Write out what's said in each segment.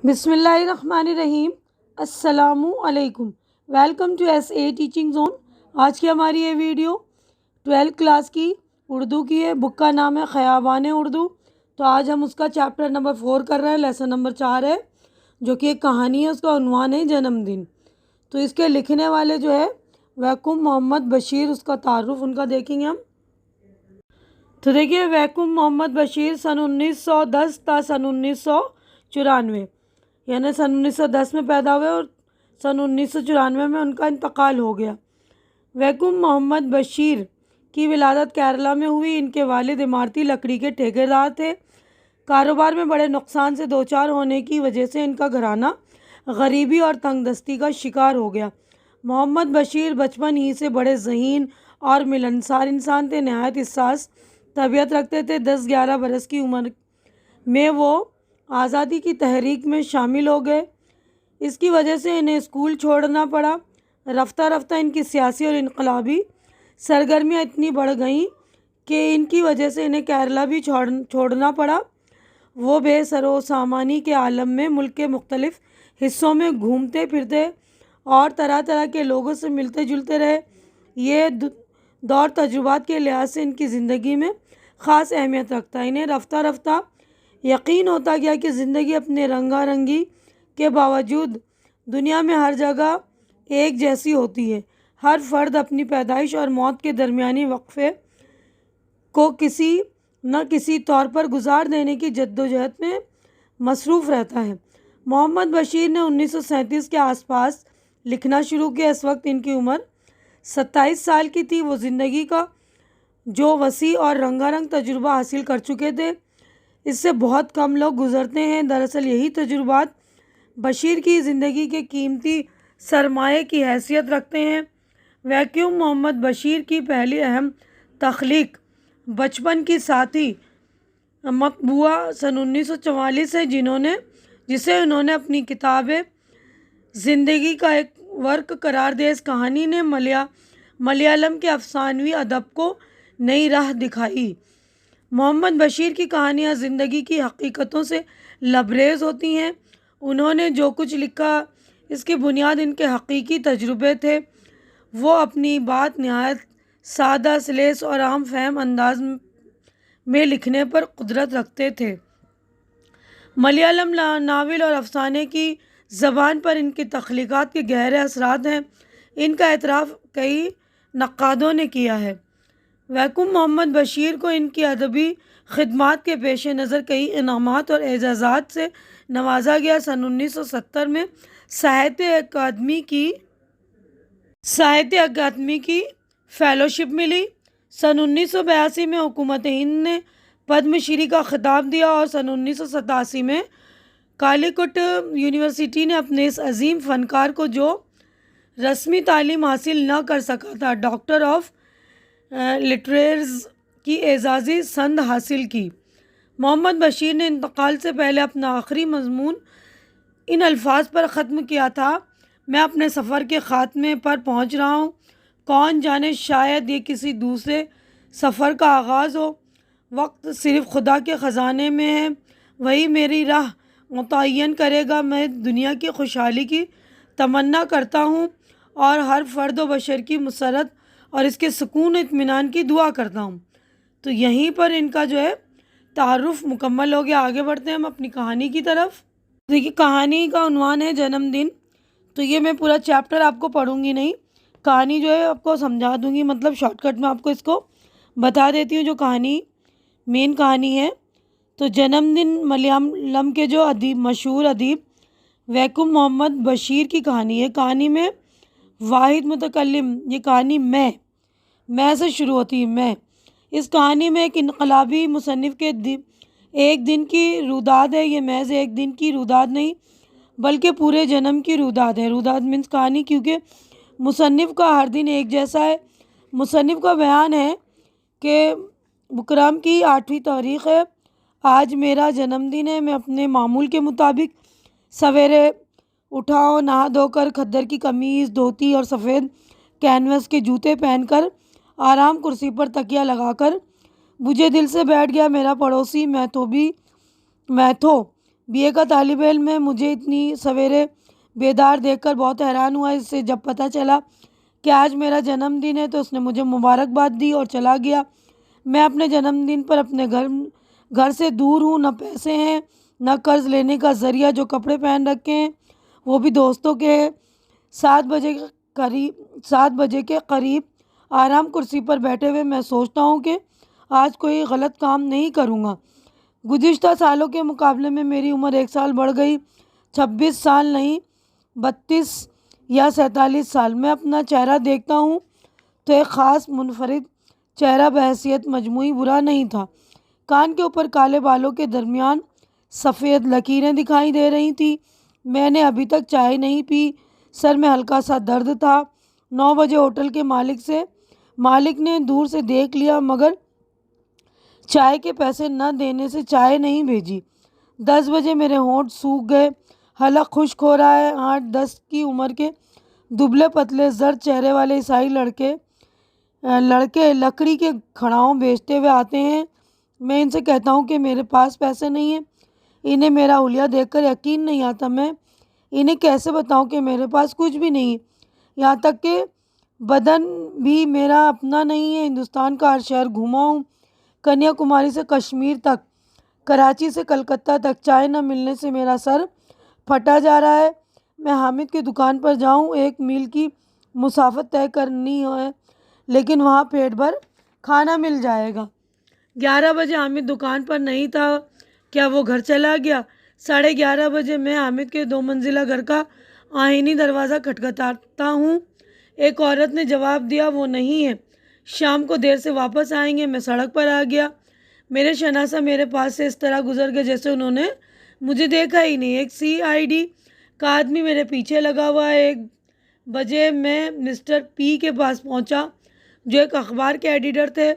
بسم اللہ الرحمن الرحیم۔ السلام علیکم۔ Welcome to S A teaching zone. آج کی ہماری یہ ویڈیو 12 کلاس کی اردو کی ہے۔ بک کا نام ہے خیابان اردو۔ تو آج ہم اس کا چیپٹر نمبر 4 کر رہے ہیں۔ لیسن نمبر 4 ہے جو کہ ایک کہانی ہے، اس کا عنوان ہے جنم دن۔ تو اس کے لکھنے والے جو ہے ویکوم محمد بشیر، اس کا تعارف ان کا دیکھیں گے ہم۔ تو دیکھیے، ویکوم محمد بشیر سن 1910 تا سن 1994، یعنی سن 1910 میں پیدا ہوئے اور سن 1994 میں ان کا انتقال ہو گیا۔ ویکوم محمد بشیر کی ولادت کیرلا میں ہوئی۔ ان کے والد عمارتی لکڑی کے ٹھیکیدار تھے۔ کاروبار میں بڑے نقصان سے دوچار ہونے کی وجہ سے ان کا گھرانہ غریبی اور تنگ دستی کا شکار ہو گیا۔ محمد بشیر بچپن ہی سے بڑے ذہین اور ملنسار انسان تھے، نہایت حساس طبیعت رکھتے تھے۔ 10-11 برس کی عمر میں وہ آزادی کی تحریک میں شامل ہو گئے۔ اس کی وجہ سے انہیں اسکول چھوڑنا پڑا۔ رفتہ رفتہ ان کی سیاسی اور انقلابی سرگرمیاں اتنی بڑھ گئیں کہ ان کی وجہ سے انہیں کیرلا بھی چھوڑنا پڑا۔ وہ بے سر و سامانی کے عالم میں ملک کے مختلف حصوں میں گھومتے پھرتے اور طرح طرح کے لوگوں سے ملتے جلتے رہے۔ یہ دور تجربات کے لحاظ سے ان کی زندگی میں خاص اہمیت رکھتا ہے۔ انہیں رفتہ رفتہ یقین ہوتا گیا کہ زندگی اپنے رنگا رنگی کے باوجود دنیا میں ہر جگہ ایک جیسی ہوتی ہے۔ ہر فرد اپنی پیدائش اور موت کے درمیانی وقفے کو کسی نہ کسی طور پر گزار دینے کی جدوجہد میں مصروف رہتا ہے۔ محمد بشیر نے 1937 کے آس پاس لکھنا شروع کیا۔ اس وقت ان کی عمر 27 سال کی تھی۔ وہ زندگی کا جو وسیع اور رنگا رنگ تجربہ حاصل کر چکے تھے، اس سے بہت کم لوگ گزرتے ہیں۔ دراصل یہی تجربات بشیر کی زندگی کے قیمتی سرمایے کی حیثیت رکھتے ہیں۔ ویکوم محمد بشیر کی پہلی اہم تخلیق بچپن کی ساتھی مطبوعہ سن 1944 ہے، جسے انہوں نے اپنی کتاب زندگی کا ایک ورک قرار دیا۔ اس کہانی نے ملیالم کے افسانوی ادب کو نئی راہ دکھائی۔ محمد بشیر کی کہانیاں زندگی کی حقیقتوں سے لبریز ہوتی ہیں۔ انہوں نے جو کچھ لکھا، اس کی بنیاد ان کے حقیقی تجربے تھے۔ وہ اپنی بات نہایت سادہ، سلیس اور عام فہم انداز میں لکھنے پر قدرت رکھتے تھے۔ ملیالم ناول اور افسانے کی زبان پر ان کی تخلیقات کے گہرے اثرات ہیں۔ ان کا اعتراف کئی نقادوں نے کیا ہے۔ ویکوم محمد بشیر کو ان کی ادبی خدمات کے پیش نظر کئی انعامات اور اعزازات سے نوازا گیا۔ سن 1970 میں ساہتیہ اکادمی کی فیلوشپ ملی۔ سن 1982 میں حکومت ہند نے پدم شری کا خطاب دیا اور سن 1987 میں کالیکٹ یونیورسٹی نے اپنے اس عظیم فنکار کو، جو رسمی تعلیم حاصل نہ کر سکا تھا، ڈاکٹر آف لٹریچر کی اعزازی سند حاصل کی۔ محمد بشیر نے انتقال سے پہلے اپنا آخری مضمون ان الفاظ پر ختم کیا تھا: میں اپنے سفر کے خاتمے پر پہنچ رہا ہوں۔ کون جانے، شاید یہ کسی دوسرے سفر کا آغاز ہو۔ وقت صرف خدا کے خزانے میں ہے، وہی میری راہ متعین کرے گا۔ میں دنیا کی خوشحالی کی تمنا کرتا ہوں اور ہر فرد و بشر کی مسرت اور اس کے سکون و اطمینان کی دعا کرتا ہوں۔ تو یہیں پر ان کا جو ہے تعارف مکمل ہو گیا۔ آگے بڑھتے ہیں ہم اپنی کہانی کی طرف۔ دیکھیے، کہانی کا عنوان ہے جنم دن۔ تو یہ میں پورا چیپٹر آپ کو پڑھوں گی نہیں، کہانی جو ہے آپ کو سمجھا دوں گی، مطلب شارٹ کٹ میں آپ کو اس کو بتا دیتی ہوں جو کہانی مین کہانی ہے۔ تو جنم دن ملیالم کے جو مشہور ادیب ویکوم محمد بشیر کی کہانی ہے۔ کہانی میں واحد متکلم، یہ کہانی میں سے شروع ہوتی ہے۔ میں اس کہانی میں ایک انقلابی مصنف کے ایک دن کی روداد ہے۔ یہ محض ایک دن کی روداد نہیں بلکہ پورے جنم کی روداد ہے۔ روداد مینس کہانی، کیونکہ مصنف کا ہر دن ایک جیسا ہے۔ مصنف کا بیان ہے کہ بکرام کی 8ویں تاریخ ہے، آج میرا جنم دن ہے۔ میں اپنے معمول کے مطابق سویرے اٹھا ہوں، نہا دھو کر کھدر کی قمیض، دھوتی اور سفید کینوس کے جوتے پہن کر آرام کرسی پر تکیہ لگا کر بجھے دل سے بیٹھ گیا۔ میرا پڑوسی میتھو BA کا طالب علم ہے۔ مجھے اتنی سویرے بیدار دیکھ کر بہت حیران ہوا۔ اس سے جب پتہ چلا کہ آج میرا جنم دن ہے تو اس نے مجھے مبارکباد دی اور چلا گیا۔ میں اپنے جنم دن پر اپنے گھر سے دور ہوں، نہ پیسے ہیں نہ قرض لینے کا ذریعہ، جو کپڑے پہن رکھے ہیں وہ بھی دوستوں کے ہیں۔ 7 بجے کے قریب آرام کرسی پر بیٹھے ہوئے میں سوچتا ہوں کہ آج کوئی غلط کام نہیں کروں گا۔ گزشتہ سالوں کے مقابلے میں میری عمر 1 سال بڑھ گئی، 26 سال نہیں 32 یا 47 سال۔ میں اپنا چہرہ دیکھتا ہوں تو ایک خاص منفرد چہرہ بحیثیت مجموعی برا نہیں تھا۔ کان کے اوپر کالے بالوں کے درمیان سفید لکیریں دکھائی دے رہی تھیں۔ میں نے ابھی تک چائے نہیں پی، سر میں ہلکا سا درد تھا۔ 9 بجے ہوٹل کے مالک نے دور سے دیکھ لیا مگر چائے کے پیسے نہ دینے سے چائے نہیں بھیجی۔ 10 بجے میرے ہونٹ سوکھ گئے، حلق خشک ہو رہا ہے۔ 8-10 کی عمر کے دبلے پتلے زرد چہرے والے عیسائی لڑکے لکڑی کے کھڑاؤں بیچتے ہوئے آتے ہیں۔ میں ان سے کہتا ہوں کہ میرے پاس پیسے نہیں ہیں۔ انہیں میرا حلیہ دیکھ کر یقین نہیں آتا۔ میں انہیں کیسے بتاؤں کہ میرے پاس کچھ بھی نہیں، یہاں تک کہ بدن بھی میرا اپنا نہیں ہے۔ ہندوستان کا ہر شہر گھوما ہوں، کنیا کماری سے کشمیر تک، کراچی سے کلکتہ تک۔ چائے نہ ملنے سے میرا سر پھٹا جا رہا ہے۔ میں حامد کی دکان پر جاؤں، 1 میل کی مسافت طے کرنی ہے لیکن وہاں پیٹ بھر کھانا مل جائے گا۔ 11 بجے حامد دکان پر نہیں تھا، کیا وہ گھر چلا گیا؟ 11:30 بجے میں حامد کے 2 منزلہ گھر کا آہنی دروازہ کھٹکھٹاتا ہوں۔ ایک عورت نے جواب دیا، وہ نہیں ہے، شام کو دیر سے واپس آئیں گے۔ میں سڑک پر آ گیا۔ میرے شناسہ میرے پاس سے اس طرح گزر گئے جیسے انہوں نے مجھے دیکھا ہی نہیں۔ ایک CID کا آدمی میرے پیچھے لگا ہوا ہے۔ 1 بجے میں مسٹر P کے پاس پہنچا جو ایک اخبار کے ایڈیٹر تھے،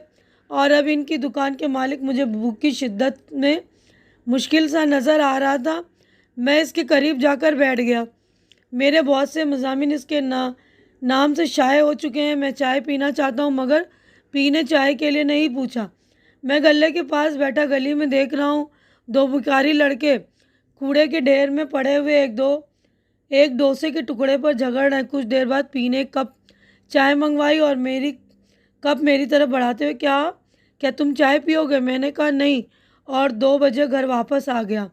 اور اب ان کی دکان کے مالک مجھے بھوک کی شدت میں مشکل سا نظر آ رہا تھا۔ میں اس کے قریب جا کر بیٹھ گیا۔ میرے بہت سے مضامین اس کے نام سے شائع ہو چکے ہیں۔ میں چائے پینا چاہتا ہوں مگر P نے چائے کے لیے نہیں پوچھا۔ میں گلے کے پاس بیٹھا گلی میں دیکھ رہا ہوں، 2 بھکاری لڑکے کوڑے کے ڈھیر میں پڑے ہوئے ایک ڈوسے کے ٹکڑے پر جھگڑ رہے ہیں۔ کچھ دیر بعد P نے ایک کپ چائے منگوائی اور کپ میری طرف بڑھاتے ہوئے کیا تم چائے پیو گے؟ میں نے کہا نہیں، اور 2 بجے گھر واپس آ گیا۔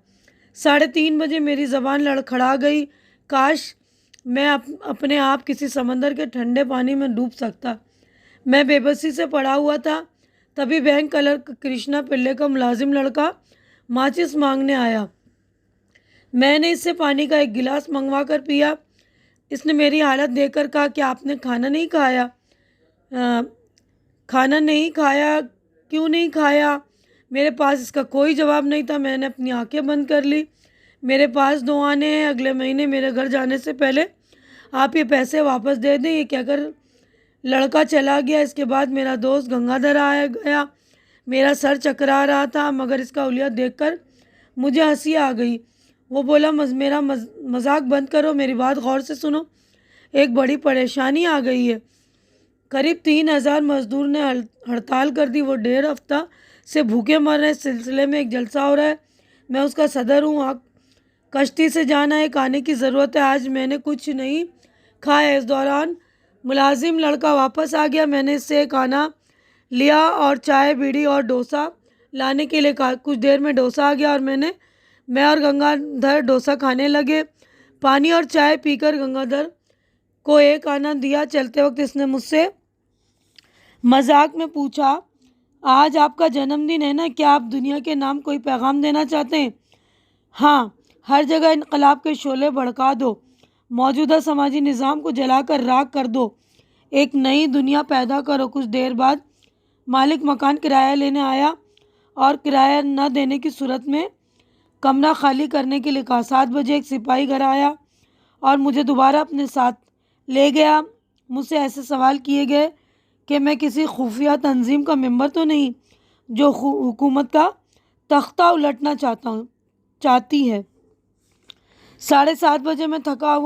3:30 بجے میری زبان لڑکھڑا گئی، کاش میں اپنے آپ کسی سمندر کے ٹھنڈے پانی میں ڈوب سکتا۔ میں بے بسی سے پڑا ہوا تھا، تبھی بینک کلرک کرشنا پلے کا ملازم لڑکا ماچس مانگنے آیا۔ میں نے اس سے پانی کا 1 گلاس منگوا کر پیا۔ اس نے میری حالت دیکھ کر کہا، کیا آپ نے کھانا نہیں کھایا؟ کھانا نہیں کھایا؟ کیوں نہیں کھایا؟ میرے پاس اس کا کوئی جواب نہیں تھا۔ میں نے اپنی آنکھیں بند کر لی۔ میرے پاس 2 آنے ہیں، اگلے مہینے میرے گھر جانے سے پہلے آپ یہ پیسے واپس دے دیں۔ یہ کہہ کر لڑکا چلا گیا۔ اس کے بعد میرا دوست گنگادھر آیا گیا۔ میرا سر چکرا رہا تھا مگر اس کا حلیہ دیکھ کر مجھے ہنسی آ گئی۔ وہ بولا، میرا مذاق بند کرو، میری بات غور سے سنو، ایک بڑی پریشانی آ گئی ہے۔ قریب 3000 مزدور نے ہڑتال کر دی، وہ 1.5 ہفتہ سے بھوکے مر رہے ہیں۔ اس سلسلے میں ایک جلسہ ہو رہا ہے، میں اس کا صدر ہوں۔ کشتی سے جانا ہے، کھانے کی ضرورت ہے، آج میں نے کچھ نہیں کھایا۔ اس دوران ملازم لڑکا واپس آ گیا۔ میں نے اس سے ایک آنا لیا اور چائے، بیڑی اور ڈوسا لانے کے لیے کہا۔ کچھ دیر میں ڈوسا آ گیا اور میں اور گنگادھر ڈوسا کھانے لگے۔ پانی اور چائے پی کر گنگادھر کو ایک آنا دیا۔ چلتے وقت اس نے مجھ سے مذاق میں پوچھا، آج آپ کا جنم دن ہے نا، کیا آپ دنیا کے نام کوئی پیغام دینا چاہتے ہیں؟ ہاں، ہر جگہ انقلاب کے شعلے بھڑکا دو، موجودہ سماجی نظام کو جلا کر راکھ کر دو، ایک نئی دنیا پیدا کرو۔ کچھ دیر بعد مالک مکان کرایہ لینے آیا اور کرایہ نہ دینے کی صورت میں کمرہ خالی کرنے کے لیے کہا۔ 7 بجے ایک سپاہی گھر آیا اور مجھے دوبارہ اپنے ساتھ لے گیا۔ مجھ سے ایسے سوال کیے گئے کہ میں کسی خفیہ تنظیم کا ممبر تو نہیں جو حکومت کا تختہ الٹنا چاہتی ہے۔ 7:30 بجے میں تھکا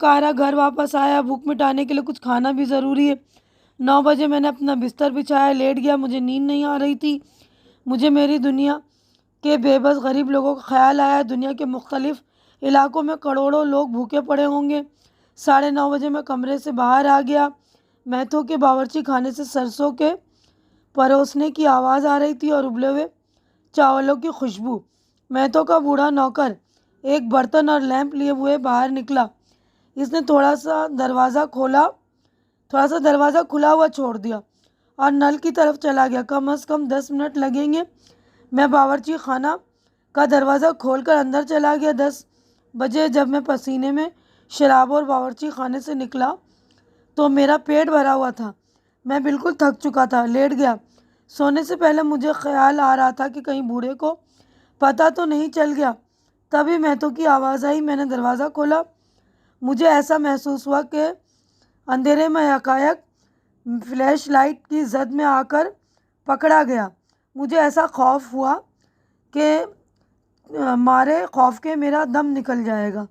ہارا گھر واپس آیا۔ بھوک مٹانے کے لیے کچھ کھانا بھی ضروری ہے۔ 9 بجے میں نے اپنا بستر بچھایا، لیٹ گیا۔ مجھے نیند نہیں آ رہی تھی، مجھے میری دنیا کے بے بس غریب لوگوں کا خیال آیا دنیا کے مختلف علاقوں میں کروڑوں لوگ بھوکے پڑے ہوں گے۔ 9:30 بجے میں کمرے سے باہر آ گیا۔ میتھو کے باورچی خانے سے سرسوں کے پروسنے کی آواز آ رہی تھی اور ابلے ہوئے چاولوں کی خوشبو۔ میتھو کا بوڑھا نوکر ایک برتن اور لیمپ لیے ہوئے باہر نکلا۔ اس نے تھوڑا سا دروازہ کھلا ہوا چھوڑ دیا اور نل کی طرف چلا گیا۔ کم از کم 10 منٹ لگیں گے۔ میں باورچی خانہ کا دروازہ کھول کر اندر چلا گیا۔ 10 بجے جب میں پسینے میں شرابور باورچی خانے سے نکلا تو میرا پیٹ بھرا ہوا تھا۔ میں بالکل تھک چکا تھا، لیٹ گیا۔ سونے سے پہلے مجھے خیال آ رہا تھا کہ کہیں بوڑھے کو پتہ تو نہیں چل گیا۔ تبھی میتھو کی آواز آئی۔ میں نے دروازہ کھولا۔ مجھے ایسا محسوس ہوا کہ اندھیرے میں یکایک فلیش لائٹ کی زد میں آ کر پکڑا گیا۔ مجھے ایسا خوف ہوا کہ مارے خوف کے میرا دم نکل جائے گا۔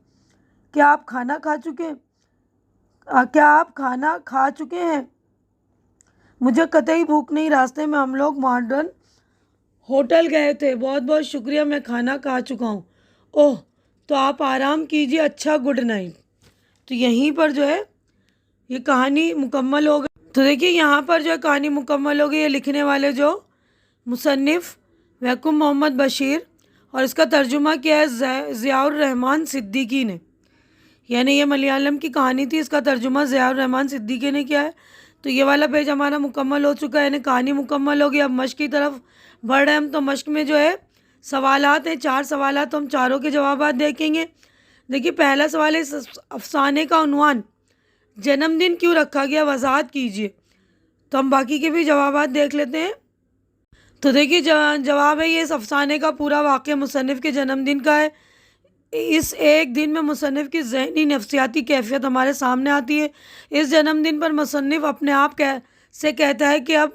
کیا آپ کھانا کھا چکے ہیں؟ مجھے قطعی بھوک نہیں۔ راستے میں ہم لوگ ماڈرن ہوٹل گئے تھے۔ بہت بہت شکریہ، میں کھانا کھا چکا ہوں۔ اوہ، تو آپ آرام کیجیے۔ اچھا، گڈ نائٹ۔ تو یہیں پر جو ہے یہ کہانی مکمل ہو گئی۔ تو دیکھیے یہاں پر جو ہے کہانی مکمل ہو گئی۔ یہ لکھنے والے جو مصنف ویکم محمد بشیر اور اس کا ترجمہ کیا ہے ضیاء الرحمن صدیقی نے، یعنی یہ ملیالم کی کہانی تھی، اس کا ترجمہ ضیاء الرحمن صدیقی نے کیا ہے۔ تو یہ والا پیج ہمارا مکمل ہو چکا ہے، یعنی کہانی مکمل ہوگی۔ اب مشق کی طرف بڑھ رہے ہیں ہم۔ تو مشق میں جو ہے سوالات ہیں، 4 سوالات، تو ہم چاروں کے جوابات دیکھیں گے۔ دیکھیے پہلا سوال ہے، اس افسانے کا عنوان جنم دن کیوں رکھا گیا، وضاحت کیجیے۔ تو ہم باقی کے بھی جوابات دیکھ لیتے ہیں۔ تو دیکھیے جواب ہے، یہ اس افسانے کا پورا واقعہ مصنف کے جنم دن کا ہے۔ اس ایک دن میں مصنف کی ذہنی نفسیاتی کیفیت ہمارے سامنے آتی ہے۔ اس جنم دن پر مصنف اپنے آپ سے کہتا ہے کہ اب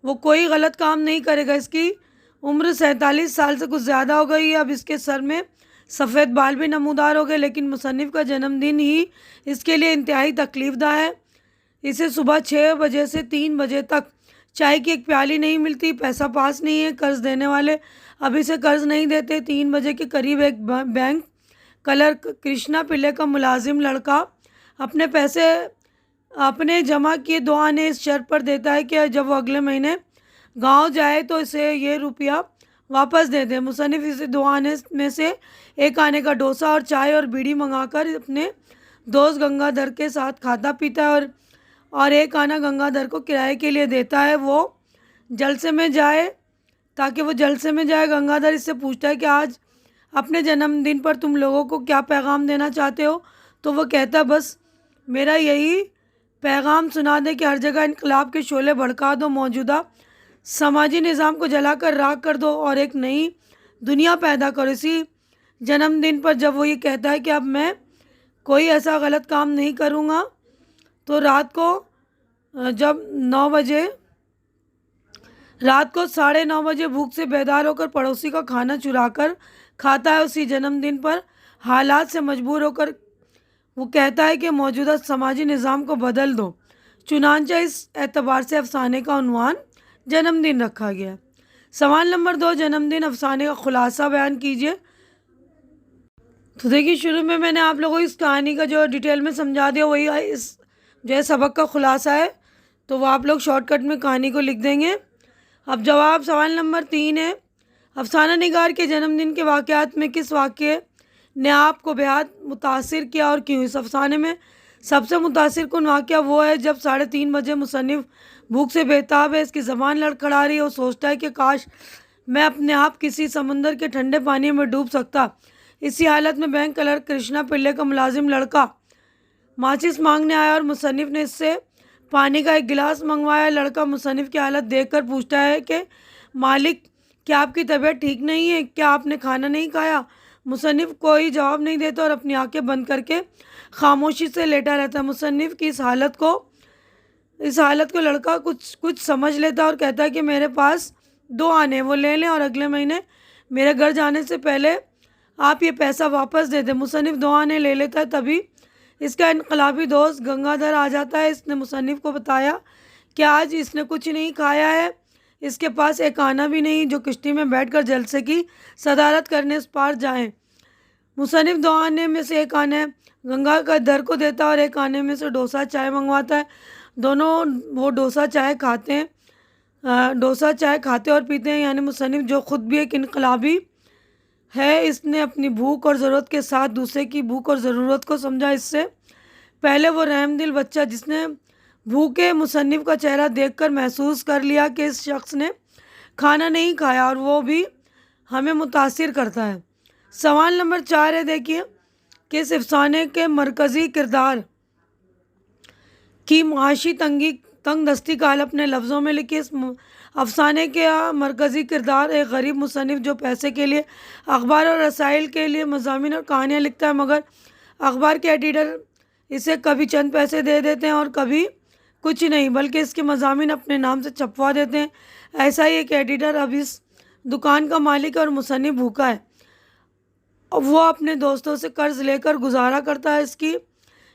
وہ کوئی غلط کام نہیں کرے گا۔ اس کی عمر 47 سال سے کچھ زیادہ ہو گئی ہے۔ اب اس کے سر میں سفید بال بھی نمودار ہو گئے، لیکن مصنف کا جنم دن ہی اس کے لیے انتہائی تکلیف دہ ہے۔ اسے صبح 6 بجے سے 3 بجے تک چائے کی ایک پیالی نہیں ملتی، پیسہ پاس نہیں ہے، قرض دینے والے اب اسے قرض نہیں دیتے۔ 3 بجے کے قریب ایک بینک کلرک کرشنا پلے کا ملازم لڑکا اپنے پیسے اپنے جمع کیے 2 آنے اس شرط پر دیتا ہے کہ جب وہ اگلے مہینے گاؤں جائے تو اسے یہ روپیہ واپس دے دے۔ مصنف اسے 2 آنے میں سے 1 آنے کا ڈوسا اور چائے اور بیڑی منگا کر اپنے دوست گنگا دھر کے ساتھ کھاتا پیتا ہے اور 1 آنا گنگا دھر کو کرائے کے لیے دیتا ہے وہ جلسے میں جائے تاکہ وہ جلسے میں جائے۔ گنگا دھر اس سے پوچھتا ہے کہ آج اپنے جنم دن پر تم لوگوں کو کیا پیغام دینا چاہتے ہو؟ تو وہ کہتا بس میرا یہی پیغام سنا دے کہ ہر جگہ انقلاب کے شعلے بھڑکا دو، موجودہ سماجی نظام کو جلا کر راکھ کر دو اور ایک نئی دنیا پیدا کرو۔ اسی جنم دن پر جب وہ یہ کہتا ہے کہ اب میں کوئی ایسا غلط کام نہیں کروں گا، تو رات کو جب 9:30 بجے بھوک سے بیدار ہو کر پڑوسی کا کھانا چرا کر کھاتا ہے۔ اسی جنم دن پر حالات سے مجبور ہو کر وہ کہتا ہے کہ موجودہ سماجی نظام کو بدل دو۔ چنانچہ اس اعتبار سے افسانے کا عنوان جنم دن رکھا گیا۔ سوال نمبر 2، جنم دن افسانے کا خلاصہ بیان کیجیے۔ تو دیکھیے شروع میں نے آپ لوگوں کو اس کہانی کا جو ڈیٹیل میں سمجھا دیا، وہی اس جو ہے سبق کا خلاصہ ہے، تو وہ آپ لوگ شارٹ کٹ میں کہانی کو لکھ دیں گے۔ اب جواب سوال نمبر 3 ہے، افسانہ نگار کے جنم دن کے واقعات میں کس واقعے نے آپ کو بہت متاثر کیا اور کیوں؟ اس افسانے میں سب سے متاثر کن واقعہ وہ ہے جب 3:30 بجے مصنف بھوک سے بےتاب ہے، اس کی زبان لڑکھڑا رہی ہے، وہ سوچتا ہے کہ کاش میں اپنے آپ کسی سمندر کے ٹھنڈے پانی میں ڈوب سکتا۔ اسی حالت میں بینک کلرک کرشنا پلے کا ملازم لڑکا ماچس مانگنے آیا اور مصنف نے اس سے پانی کا ایک گلاس منگوایا۔ لڑکا مصنف کی حالت دیکھ کر پوچھتا ہے کہ مالک، کیا آپ کی طبیعت ٹھیک نہیں ہے؟ کیا آپ نے کھانا نہیں کھایا؟ مصنف کوئی جواب نہیں دیتا اور اپنی آنکھیں بند کر کے خاموشی سے لیٹا رہتا ہے۔ مصنف کی اس حالت کو لڑکا کچھ سمجھ لیتا اور کہتا ہے کہ میرے پاس 2 آنے، وہ لے لیں اور اگلے مہینے میرے گھر جانے سے پہلے آپ یہ پیسہ واپس دے دیں۔ مصنف 2 آنے لے لیتا ہے۔ تبھی اس کا انقلابی دوست گنگا دھر آ جاتا ہے۔ اس نے مصنف کو بتایا کہ آج اس نے کچھ نہیں کھایا ہے، اس کے پاس ایک آنا بھی نہیں جو کشتی میں بیٹھ کر جلسے کی صدارت کرنے اس پار جائیں۔ مصنف 2 آنے میں سے ایک آنے گنگا کا در کو دیتا ہے اور ایک آنے میں سے ڈوسا چائے منگواتا ہے۔ دونوں وہ ڈوسا چائے کھاتے اور پیتے ہیں، یعنی مصنف جو خود بھی ایک انقلابی ہے، اس نے اپنی بھوک اور ضرورت کے ساتھ دوسرے کی بھوک اور ضرورت کو سمجھا۔ اس سے پہلے وہ رحم دل بچہ جس نے بھوکے مصنف کا چہرہ دیکھ کر محسوس کر لیا کہ اس شخص نے کھانا نہیں کھایا اور وہ بھی ہمیں متاثر کرتا ہے۔ سوال نمبر 4 ہے، دیکھیے کہ اس افسانے کے مرکزی کردار کی معاشی تنگ دستی کا حل اپنے لفظوں میں لکھیے۔ اس افسانے کا مرکزی کردار ایک غریب مصنف جو پیسے کے لیے اخبار اور رسائل کے لیے مضامین اور کہانیاں لکھتا ہے، مگر اخبار کے ایڈیٹر اسے کبھی چند پیسے دے دیتے ہیں اور کبھی کچھ نہیں، بلکہ اس کے مضامین اپنے نام سے چھپوا دیتے ہیں۔ ایسا ہی ایک ایڈیٹر اب اس دکان کا مالک ہے اور مصنف بھوکا ہے۔ وہ اپنے دوستوں سے قرض لے کر گزارا کرتا ہے،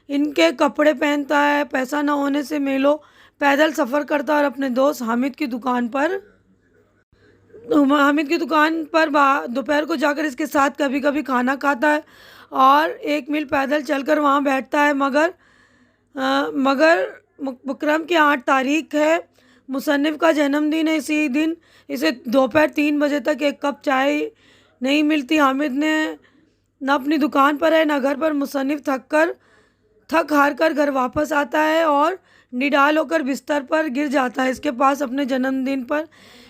ان کے کپڑے پہنتا ہے، پیسہ نہ ہونے سے میلوں پیدل سفر کرتا ہے اور اپنے دوست حامد کی دکان پر دوپہر کو جا کر اس کے ساتھ کبھی کبھی کھانا کھاتا ہے اور 1 میل پیدل چل کر وہاں بیٹھتا ہے۔ مگر مکرم کی 8 تاریخ ہے، مصنف کا جنم دن ہے۔ اسی دن اسے دوپہر 3 بجے تک ایک کپ چائے نہیں ملتی۔ حامد نہ اپنی دکان پر ہے نہ گھر پر۔ مصنف تھک ہار کر گھر واپس آتا ہے اور نڈال ہو کر بستر پر گر جاتا ہے۔ اس کے پاس اپنے جنم دن پر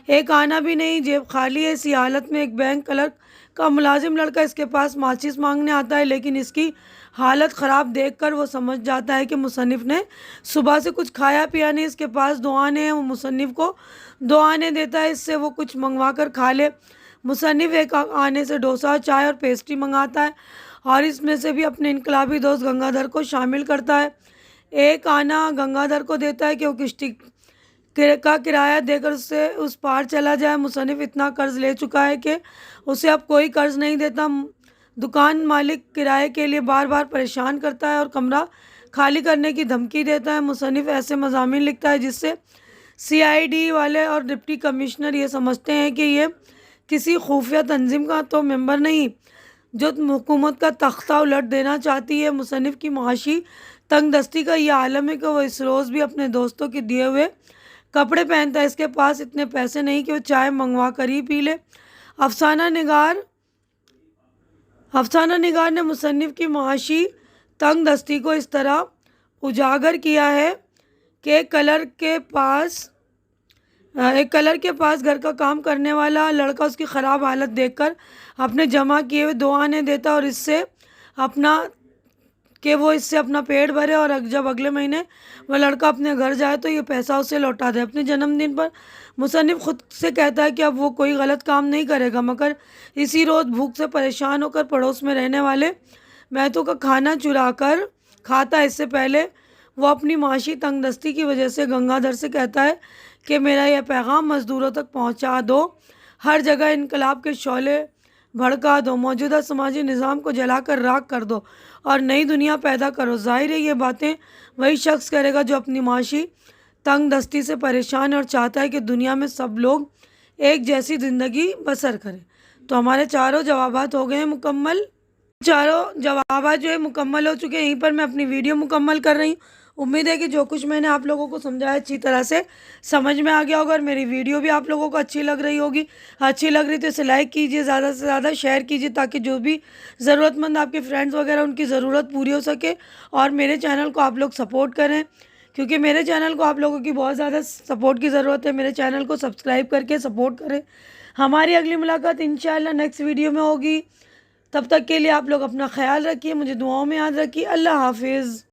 ایک آنا بھی نہیں، جیب خالی ہے۔ اسی حالت میں ایک بینک کلرک کا ملازم لڑکا اس کے پاس ماچس مانگنے آتا ہے، لیکن اس کی حالت خراب دیکھ کر وہ سمجھ جاتا ہے کہ مصنف نے صبح سے کچھ کھایا پیا نہیں۔ اس کے پاس 2 آنے ہیں، وہ مصنف کو 2 آنے دیتا ہے، اس سے وہ کچھ منگوا کر کھا لے۔ مصنف ایک آنے سے ڈوسا چائے اور پیسٹری منگاتا ہے اور اس میں سے بھی اپنے انقلابی دوست گنگادھر کو شامل کرتا ہے۔ ایک آنا گنگادھر کو دیتا ہے کہ وہ کشتی کا کرایہ دے کر اس پار چلا جائے۔ مصنف اتنا قرض لے چکا ہے کہ اسے اب کوئی قرض نہیں دیتا۔ دکان مالک کرائے کے لیے بار بار پریشان کرتا ہے اور کمرہ خالی کرنے کی دھمکی دیتا ہے۔ مصنف ایسے مضامین لکھتا ہے جس سے CID والے اور ڈپٹی کمشنر یہ سمجھتے ہیں کہ یہ کسی خفیہ تنظیم کا تو ممبر نہیں جو حکومت کا تختہ الٹ دینا چاہتی ہے۔ مصنف کی معاشی تنگ دستی کا یہ عالم ہے کہ وہ اس روز بھی اپنے دوستوں کے دیے ہوئے کپڑے پہنتا ہے۔ اس کے پاس اتنے پیسے نہیں کہ وہ چائے منگوا کر ہی پی لے۔ افسانہ نگار نے مصنف کی معاشی تنگ دستی کو اس طرح اجاگر کیا ہے کہ ایک کلرک کے پاس گھر کا کام کرنے والا لڑکا اس کی خراب حالت دیکھ کر اپنے جمع کیے ہوئے 2 آنے دیتا اور اس سے اپنا پیٹ بھرے، اور جب اگلے مہینے وہ لڑکا اپنے گھر جائے تو یہ پیسہ اسے لوٹا دے۔ اپنے جنم دن پر مصنف خود سے کہتا ہے کہ اب وہ کوئی غلط کام نہیں کرے گا، مگر اسی روز بھوک سے پریشان ہو کر پڑوس میں رہنے والے میتوں کا کھانا چرا کر کھاتا ہے۔ اس سے پہلے وہ اپنی معاشی تنگ دستی کی وجہ سے گنگادھر سے کہتا ہے کہ میرا یہ پیغام مزدوروں تک پہنچا دو، ہر جگہ انقلاب کے شعلے بھڑکا دو، موجودہ سماجی نظام کو جلا کر راکھ کر دو اور نئی دنیا پیدا کرو۔ ظاہر ہے یہ باتیں وہی شخص کرے گا جو اپنی معاشی تنگ دستی سے پریشان ہے اور چاہتا ہے کہ دنیا میں سب لوگ ایک جیسی زندگی بسر کریں۔ تو ہمارے چاروں جوابات ہو گئے ہیں مکمل۔ چاروں جوابات جو ہے مکمل ہو چکے ہیں۔ یہیں پر میں اپنی ویڈیو مکمل کر رہی ہوں۔ امید ہے کہ جو کچھ میں نے آپ لوگوں کو سمجھایا اچھی طرح سے سمجھ میں آ گیا ہوگا اور میری ویڈیو بھی آپ لوگوں کو اچھی لگ رہی ہوگی۔ اچھی لگ رہی تو اسے لائک کیجیے، زیادہ سے زیادہ شیئر کیجیے تاکہ جو بھی ضرورت مند آپ کے فرینڈز وغیرہ ان کی ضرورت پوری ہو سکے، اور میرے چینل کو آپ لوگ سپورٹ کریں کیونکہ میرے چینل کو آپ لوگوں کی بہت زیادہ سپورٹ کی ضرورت ہے۔ میرے چینل کو سبسکرائب کر کے سپورٹ کریں۔ ہماری اگلی ملاقات انشاءاللہ نیکسٹ ویڈیو میں ہوگی۔ تب تک کے لیے آپ لوگ اپنا خیال رکھیے، مجھے دعاؤں میں یاد رکھیے۔ اللہ حافظ۔